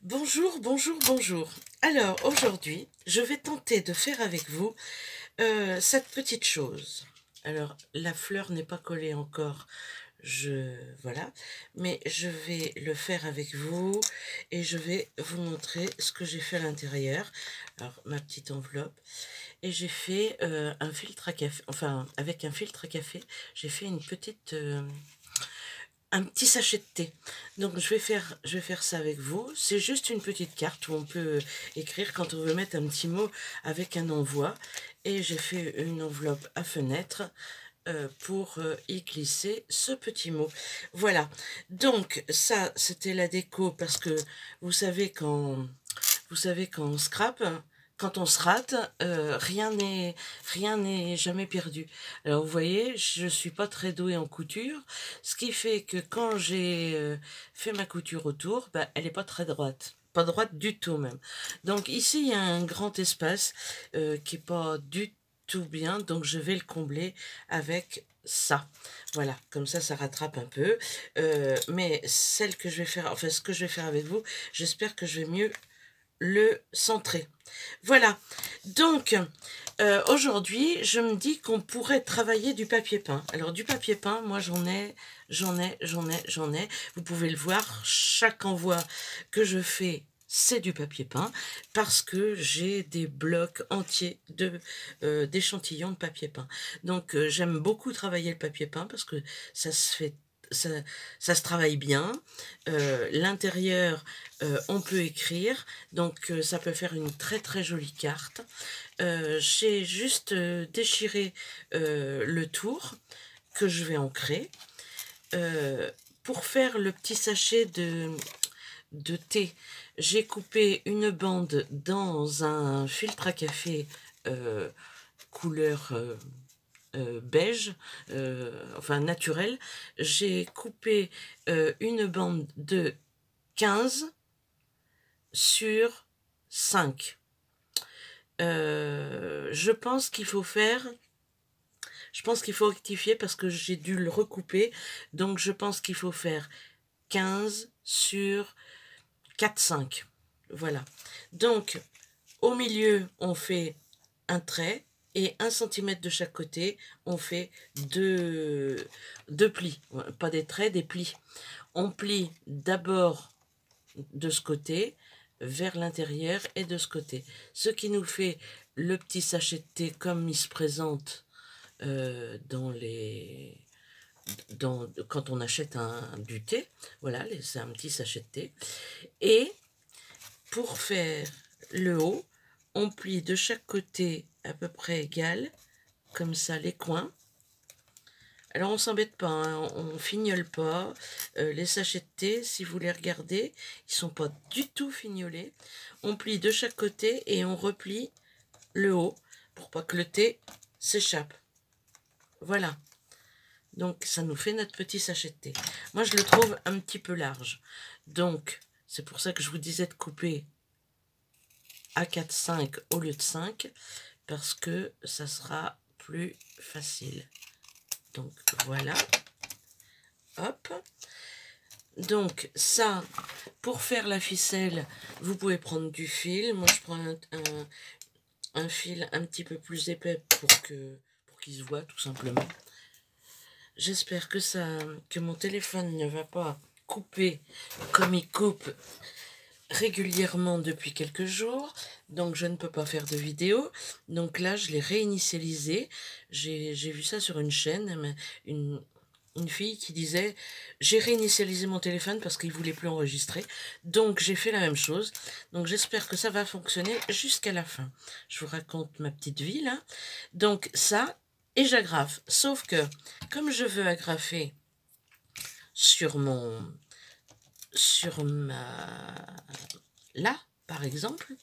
Bonjour, bonjour, bonjour. Alors aujourd'hui, je vais tenter de faire avec vous cette petite chose. Alors la fleur n'est pas collée encore, voilà, mais je vais le faire avec vous et je vais vous montrer ce que j'ai fait à l'intérieur. Alors ma petite enveloppe et j'ai fait un filtre à café, enfin avec un filtre à café, j'ai fait une petite un petit sachet de thé. Donc je vais faire ça avec vous. C'est juste une petite carte où on peut écrire quand on veut mettre un petit mot avec un envoi. Et j'ai fait une enveloppe à fenêtre pour y glisser ce petit mot. Voilà. Donc ça, c'était la déco parce que vous savez quand on scrape, quand on se rate, rien n'est jamais perdu. Alors vous voyez, je suis pas très douée en couture, ce qui fait que quand j'ai fait ma couture autour, bah, elle est pas très droite. Pas droite du tout même. Donc ici, il y a un grand espace qui est pas du tout bien, donc je vais le combler avec ça. Voilà, comme ça rattrape un peu. Mais celle que je vais faire, enfin ce que je vais faire avec vous, j'espère que je vais mieux le centrer. Voilà. Donc, aujourd'hui, je me dis qu'on pourrait travailler du papier peint. Alors, du papier peint, moi, j'en ai. Vous pouvez le voir, chaque envoi que je fais, c'est du papier peint, parce que j'ai des blocs entiers d'échantillons de papier peint. Donc, j'aime beaucoup travailler le papier peint, parce que ça se fait ça, ça se travaille bien. L'intérieur, on peut écrire, donc ça peut faire une très très jolie carte. J'ai juste déchiré le tour que je vais ancrer. Pour faire le petit sachet de thé, j'ai coupé une bande dans un filtre à café couleur beige, enfin naturel. J'ai coupé une bande de 15 sur 5. Je pense qu'il faut rectifier parce que j'ai dû le recouper. Donc je pense qu'il faut faire 15 sur 4-5. Voilà. Donc au milieu, on fait un trait et 1 cm de chaque côté, on fait deux plis. Pas des traits, des plis. On plie d'abord de ce côté vers l'intérieur et de ce côté. Ce qui nous fait le petit sachet de thé comme il se présente quand on achète du thé. Voilà, c'est un petit sachet de thé. Et pour faire le haut, on plie de chaque côté à peu près égal, comme ça les coins. Alors on s'embête pas, hein, on fignole pas. Les sachets de thé, si vous les regardez, ils sont pas du tout fignolés. On plie de chaque côté et on replie le haut pour pas que le thé s'échappe. Voilà. Donc ça nous fait notre petit sachet de thé. Moi je le trouve un petit peu large. Donc c'est pour ça que je vous disais de couper à 4-5 au lieu de 5, parce que ça sera plus facile. Donc voilà. Hop. Donc ça, pour faire la ficelle, vous pouvez prendre du fil. Moi je prends un fil un petit peu plus épais pour qu'il se voit tout simplement. J'espère que mon téléphone ne va pas couper comme il coupe régulièrement depuis quelques jours, donc je ne peux pas faire de vidéo. Donc là je l'ai réinitialisé. J'ai vu ça sur une chaîne, une fille qui disait j'ai réinitialisé mon téléphone parce qu'il voulait plus enregistrer, donc j'ai fait la même chose. Donc j'espère que ça va fonctionner jusqu'à la fin. Je vous raconte ma petite vie là. Donc ça, et j'agrafe, sauf que comme je veux agrafer sur là par exemple,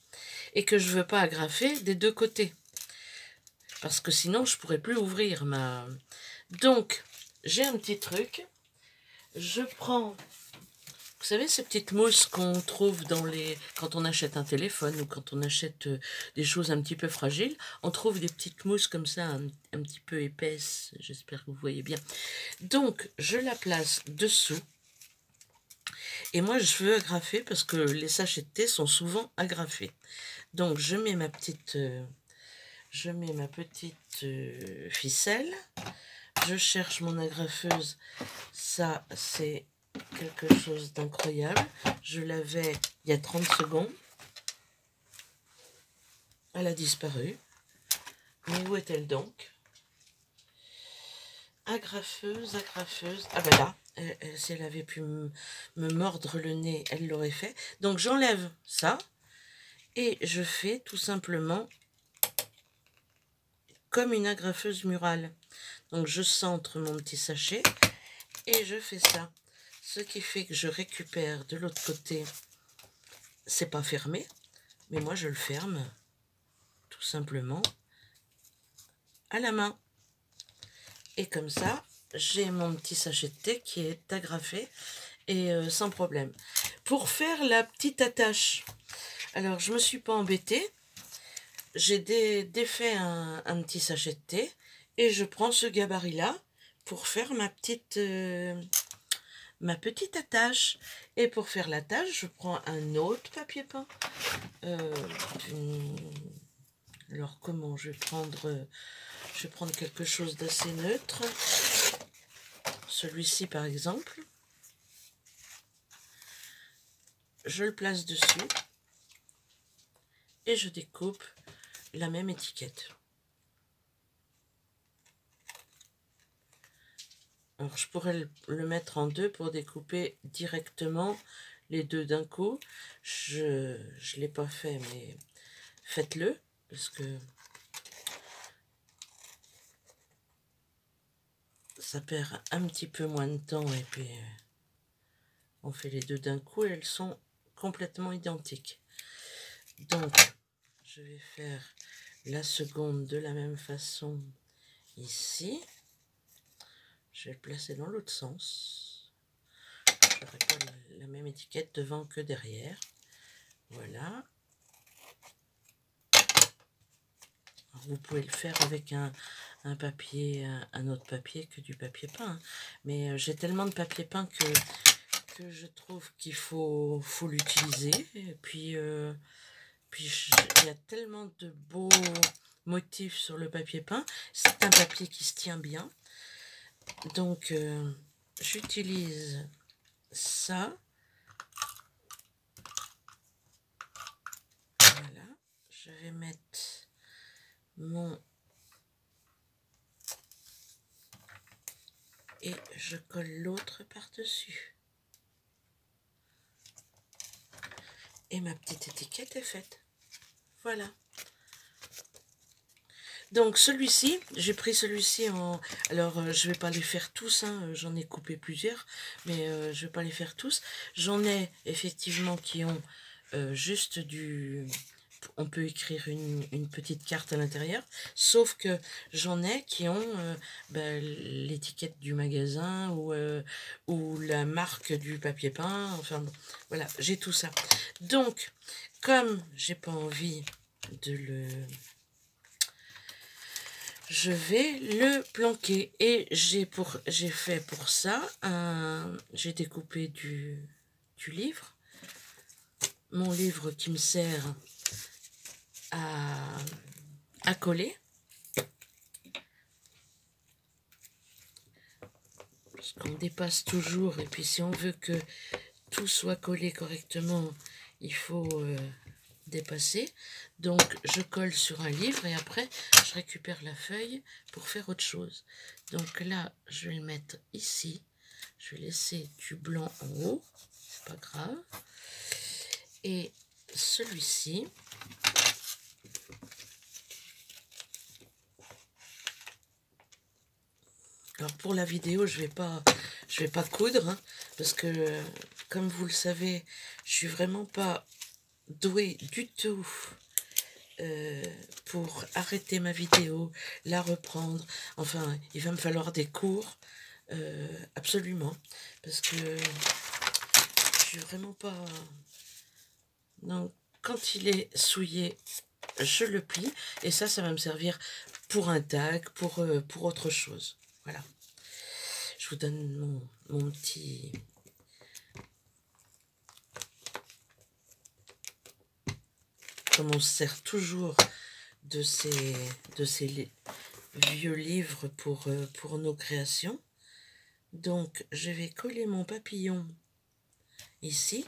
et que je veux pas agrafer des deux côtés parce que sinon je pourrais plus ouvrir donc j'ai un petit truc. Je prends, vous savez, ces petites mousses qu'on trouve quand on achète un téléphone ou quand on achète des choses un petit peu fragiles. On trouve des petites mousses comme ça, un petit peu épaisses. J'espère que vous voyez bien. Donc, je la place dessous. Et moi, je veux agrafer parce que les sachets de thé sont souvent agrafés. Donc, je mets ma petite ficelle. Je cherche mon agrafeuse. Ça, c'est quelque chose d'incroyable. Je l'avais il y a 30 secondes. Elle a disparu. Mais où est-elle donc? Agrafeuse. Ah ben là, si elle avait pu me mordre le nez, elle l'aurait fait. Donc j'enlève ça et je fais tout simplement comme une agrafeuse murale. Donc je centre mon petit sachet et je fais ça. Ce qui fait que je récupère de l'autre côté. C'est pas fermé, mais moi je le ferme tout simplement à la main. Et comme ça, j'ai mon petit sachet de thé qui est agrafé et sans problème. Pour faire la petite attache, alors je me suis pas embêtée. J'ai défait un petit sachet de thé et je prends ce gabarit-là pour faire ma petite attache. Et pour faire l'attache, je prends un autre papier peint. Alors comment je vais prendre quelque chose d'assez neutre. Celui-ci par exemple. Je le place dessus et je découpe la même étiquette. Alors je pourrais le mettre en deux pour découper directement les deux d'un coup. Je ne l'ai pas fait, mais faites-le parce que ça perd un petit peu moins de temps et puis on fait les deux d'un coup et elles sont complètement identiques. Donc je vais faire la seconde de la même façon ici. Je vais le placer dans l'autre sens. Je n'aurai pas la même étiquette devant que derrière. Voilà. Alors, vous pouvez le faire avec un papier, un autre papier que du papier peint. Mais j'ai tellement de papier peint que je trouve qu'il faut l'utiliser. Et puis, il y a tellement de beaux motifs sur le papier peint. C'est un papier qui se tient bien. Donc, j'utilise ça. Voilà. Je vais mettre mon... Et je colle l'autre par-dessus. Et ma petite étiquette est faite. Voilà. Donc celui-ci, j'ai pris celui-ci en... Alors je vais pas les faire tous, hein, j'en ai coupé plusieurs, mais je vais pas les faire tous. J'en ai effectivement qui ont juste du... On peut écrire une petite carte à l'intérieur, sauf que j'en ai qui ont l'étiquette du magasin ou la marque du papier peint. Enfin bon, voilà, j'ai tout ça. Donc, comme j'ai pas envie de le... Je vais le planquer et j'ai fait pour ça j'ai découpé du livre, mon livre qui me sert à coller, parce qu'on dépasse toujours et puis si on veut que tout soit collé correctement, il faut dépasser. Donc je colle sur un livre et après je récupère la feuille pour faire autre chose. Donc là je vais le mettre ici, je vais laisser du blanc en haut, c'est pas grave, et celui-ci alors pour la vidéo je vais pas coudre hein, parce que comme vous le savez je suis vraiment pas douée du tout pour arrêter ma vidéo, la reprendre. Enfin, il va me falloir des cours, absolument, parce que je suis vraiment pas... Donc, quand il est souillé, je le plie, et ça va me servir pour un tag, pour autre chose. Voilà. Je vous donne mon petit... comme on se sert toujours de ces vieux livres pour nos créations. Donc, je vais coller mon papillon ici.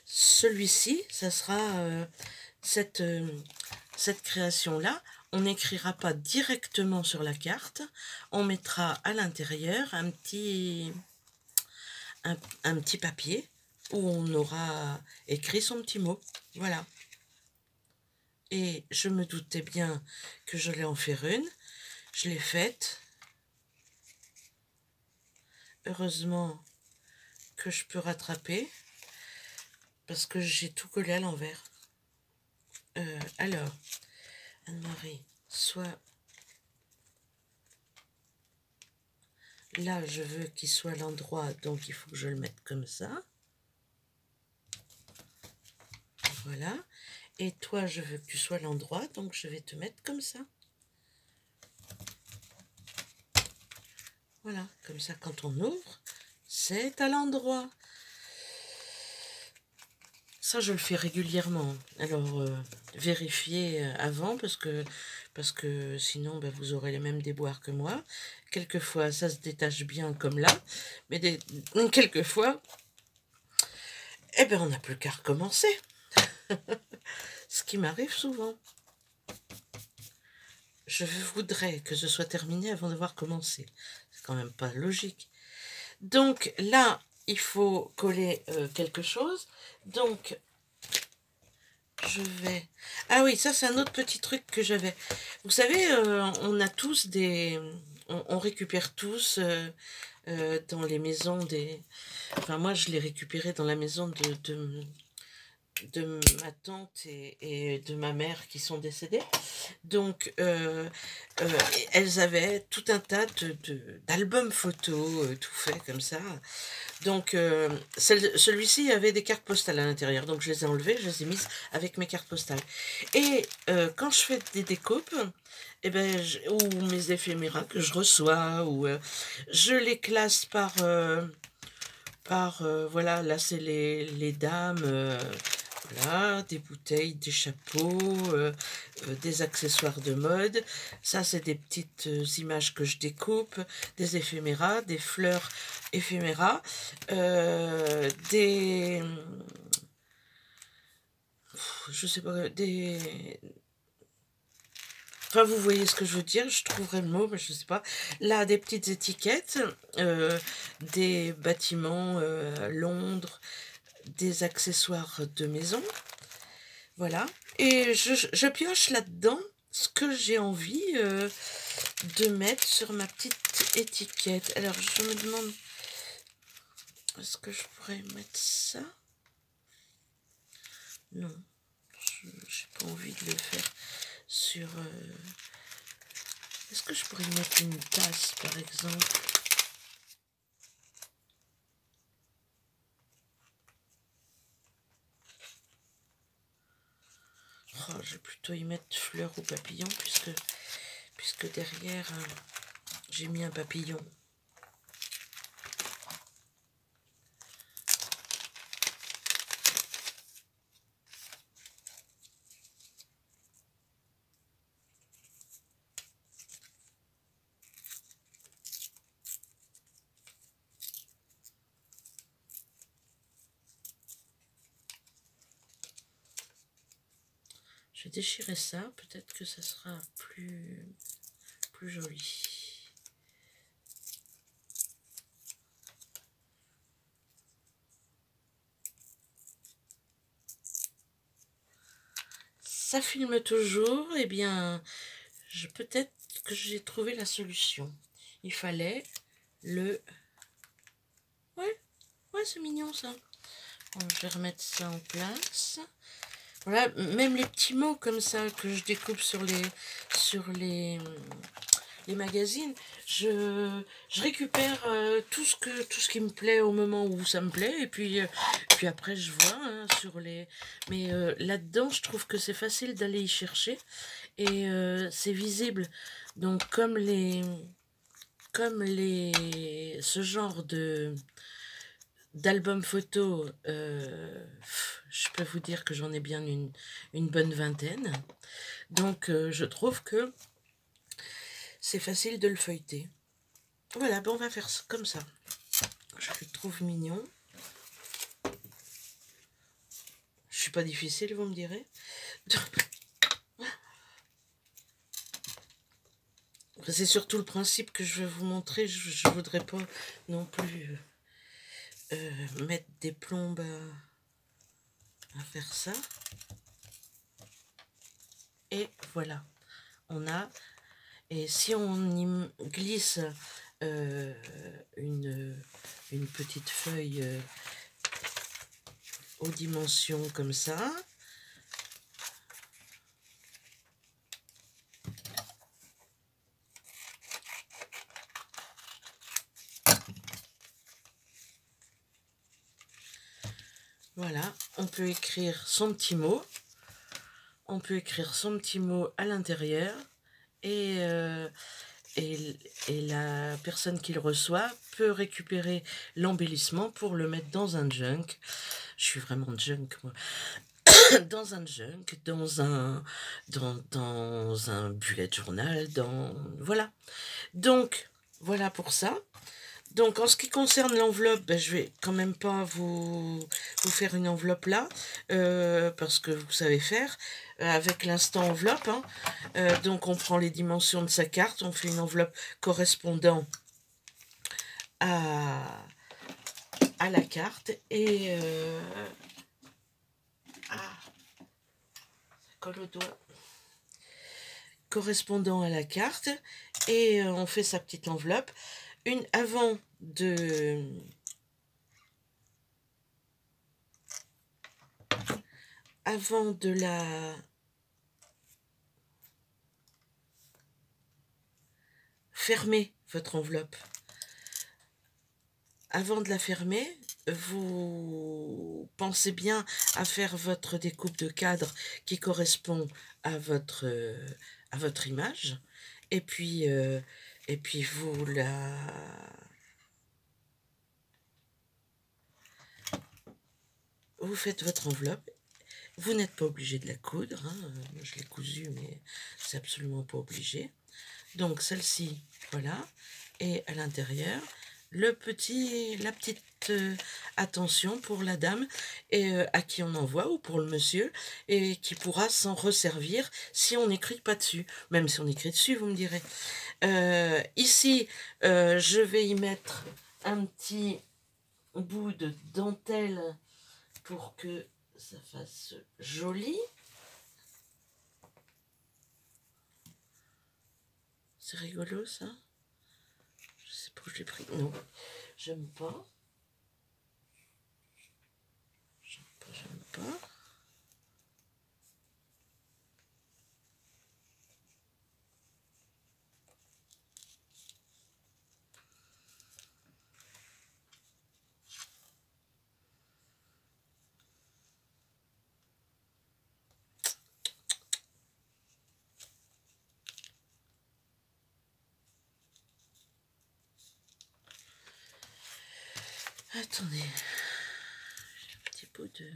Celui-ci, ça sera cette création-là. On n'écrira pas directement sur la carte. On mettra à l'intérieur un petit papier où on aura écrit son petit mot. Voilà. Et je me doutais bien que j'allais en faire une. Je l'ai faite. Heureusement que je peux rattraper parce que j'ai tout collé à l'envers. Alors, Anne-Marie, soit là, je veux qu'il soit à l'endroit, donc il faut que je le mette comme ça. Voilà. Et toi, je veux que tu sois à l'endroit, donc je vais te mettre comme ça. Voilà, comme ça, quand on ouvre, c'est à l'endroit. Ça, je le fais régulièrement. Alors, vérifiez avant, parce que sinon, ben, vous aurez les mêmes déboires que moi. Quelquefois, ça se détache bien comme là, mais quelquefois, eh ben, on n'a plus qu'à recommencer. Ce qui m'arrive souvent. Je voudrais que ce soit terminé avant d'avoir commencé. C'est quand même pas logique. Donc là, il faut coller quelque chose. Donc, je vais... Ah oui, ça c'est un autre petit truc que j'avais. Vous savez, on a tous des... On récupère tous dans les maisons des... Enfin, moi, je l'ai récupéré dans la maison de ma tante et de ma mère qui sont décédées. Donc, elles avaient tout un tas d'albums photos, tout fait comme ça. Donc, celui-ci avait des cartes postales à l'intérieur. Donc, je les ai enlevées, je les ai mises avec mes cartes postales. Et quand je fais des découpes, eh ben, ou mes éphéméras que je reçois, ou je les classe par voilà, là c'est les dames, voilà, des bouteilles, des chapeaux, des accessoires de mode. Ça, c'est des petites images que je découpe, des éphéméras, des fleurs éphéméras, des... Je sais pas, des... Enfin, vous voyez ce que je veux dire, je trouverai le mot, mais je sais pas. Là, des petites étiquettes, des bâtiments, Londres, des accessoires de maison. Voilà. Et je pioche là-dedans ce que j'ai envie de mettre sur ma petite étiquette. Alors, je me demande, est-ce que je pourrais mettre ça? Non, je n'ai pas envie de le faire sur... Est-ce que je pourrais mettre une tasse, par exemple? Oh, je vais plutôt y mettre fleurs ou papillon, puisque derrière, j'ai mis un papillon. Je vais déchirer ça, peut-être que ça sera plus joli. Ça filme toujours, eh bien, peut-être que j'ai trouvé la solution. Il fallait le... Ouais, c'est mignon ça. Bon, je vais remettre ça en place. Voilà, même les petits mots comme ça que je découpe sur les magazines, je récupère tout ce qui me plaît au moment où ça me plaît, et puis après je vois hein, sur les... Mais là-dedans, je trouve que c'est facile d'aller y chercher, et c'est visible. Donc comme ce genre d'albums photos, je peux vous dire que j'en ai bien une bonne vingtaine. Donc, je trouve que c'est facile de le feuilleter. Voilà, ben on va faire comme ça. Je le trouve mignon. Je suis pas difficile, vous me direz. C'est surtout le principe que je vais vous montrer. Je voudrais pas non plus mettre des plombes à faire ça. Et voilà, on a. Et si on y glisse une petite feuille aux dimensions comme ça, voilà, on peut écrire son petit mot. On peut écrire son petit mot à l'intérieur et la personne qui le reçoit peut récupérer l'embellissement pour le mettre dans un junk. Je suis vraiment junk, moi. Dans un junk, dans un bullet journal, voilà. Donc, voilà pour ça. Donc, en ce qui concerne l'enveloppe, ben, je vais quand même pas vous faire une enveloppe là, parce que vous savez faire, avec l'instant enveloppe. Hein. Donc, on prend les dimensions de sa carte, on fait une enveloppe correspondant à la carte, et... ça colle au doigt. Correspondant à la carte, et on fait sa petite enveloppe. Avant de la fermer, votre enveloppe, avant de la fermer, vous pensez bien à faire votre découpe de cadre qui correspond à votre image, et puis vous faites votre enveloppe. Vous n'êtes pas obligé de la coudre, hein. Moi, je l'ai cousue, mais c'est absolument pas obligé. Donc celle-ci, voilà, et à l'intérieur, la petite attention pour la dame et à qui on envoie, ou pour le monsieur, et qui pourra s'en resservir si on n'écrit pas dessus. Même si on écrit dessus, vous me direz. Ici, je vais y mettre un petit bout de dentelle pour que ça fasse joli. C'est rigolo, ça. Je sais pas où je l'ai pris. Non, j'aime pas. J'aime pas. Attendez. J'ai un petit peu de...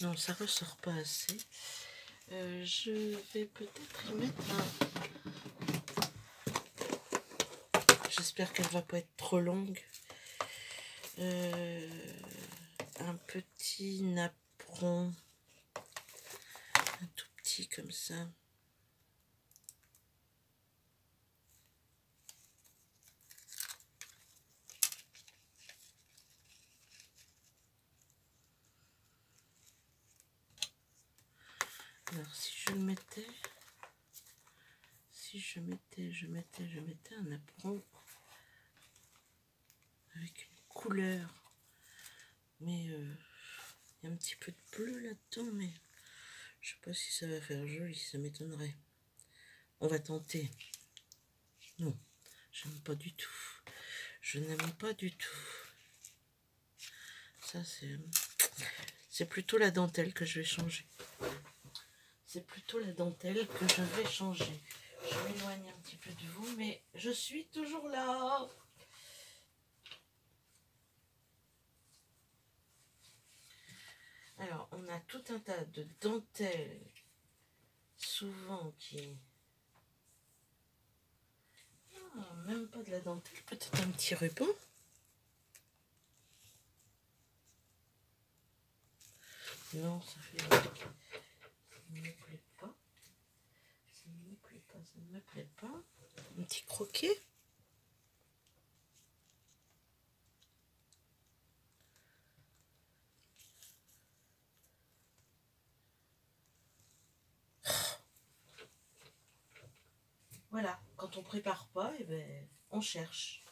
Non, ça ressort pas assez. Je vais peut-être y mettre J'espère qu'elle va pas être trop longue. Un petit napperon. Un tout petit comme ça. Alors si je mettais un napperon avec une couleur, mais il y a un petit peu de bleu là-dedans, mais je sais pas si ça va faire joli, ça m'étonnerait. On va tenter. Non, j'aime pas du tout. Je n'aime pas du tout. Ça c'est plutôt la dentelle que je vais changer. c'est plutôt la dentelle que je vais changer. Je m'éloigne un petit peu de vous, mais je suis toujours là. Alors, on a tout un tas de dentelles, souvent qui... Ah, même pas de la dentelle, peut-être un petit ruban. Non, ça fait... Ça ne me plaît pas. Ça ne me plaît pas, ça ne me plaît pas. Un petit croquet. Voilà, quand on prépare pas, eh ben, on cherche.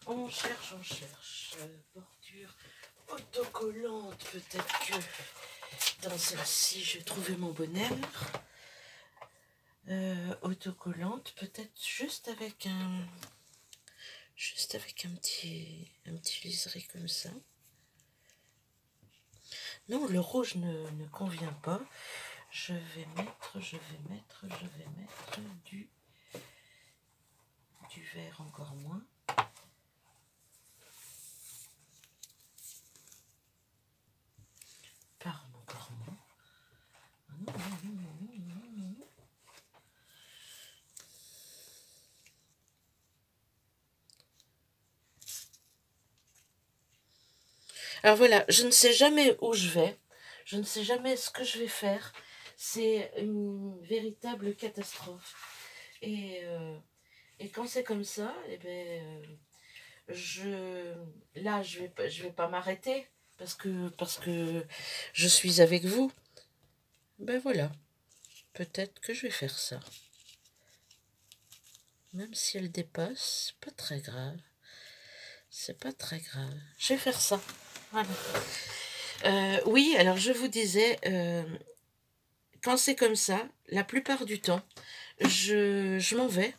On cherche, on cherche. Bordure autocollante, peut-être que dans celle-ci, je vais trouver mon bonheur. Autocollante, peut-être juste avec un petit liseré comme ça. Non, le rouge ne convient pas. Je vais mettre du vert encore moins. Pardon, encore moins. Ah non. Alors voilà, je ne sais jamais où je vais. Je ne sais jamais ce que je vais faire. C'est une véritable catastrophe. Et quand c'est comme ça, eh ben, là, je vais pas m'arrêter parce que je suis avec vous. Ben voilà, peut-être que je vais faire ça. Même si elle dépasse, c'est pas très grave. C'est pas très grave. Je vais faire ça. Voilà. Oui, alors je vous disais, quand c'est comme ça, la plupart du temps, je m'en vais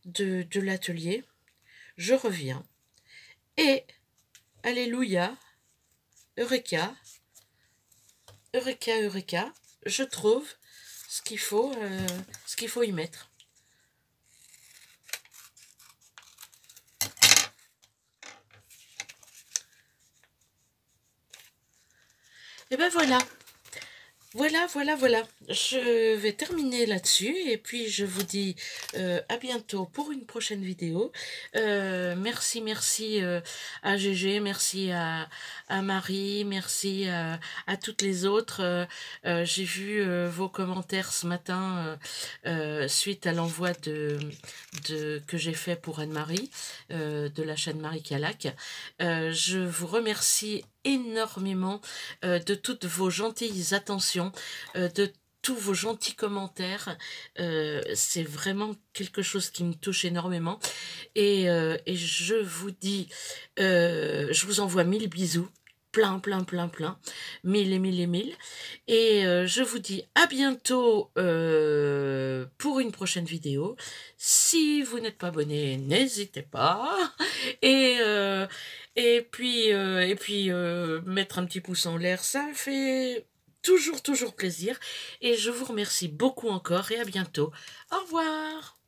de l'atelier, je reviens, et alléluia, eureka, eureka, eureka, je trouve ce qu'il faut y mettre. Et ben voilà. Voilà. Je vais terminer là-dessus et puis je vous dis à bientôt pour une prochaine vidéo. Merci à Gégé, merci à Marie, merci à toutes les autres. J'ai vu vos commentaires ce matin suite à l'envoi que j'ai fait pour Anne-Marie de la chaîne Marie Calac. Je vous remercie énormément de toutes vos gentilles attentions, de tous vos gentils commentaires. C'est vraiment quelque chose qui me touche énormément. Et je vous dis, je vous envoie 1000 bisous. Plein. 1000 et 1000 et 1000. Et je vous dis à bientôt pour une prochaine vidéo. Si vous n'êtes pas abonné, n'hésitez pas. Et puis mettre un petit pouce en l'air, ça fait toujours plaisir. Et je vous remercie beaucoup encore et à bientôt. Au revoir.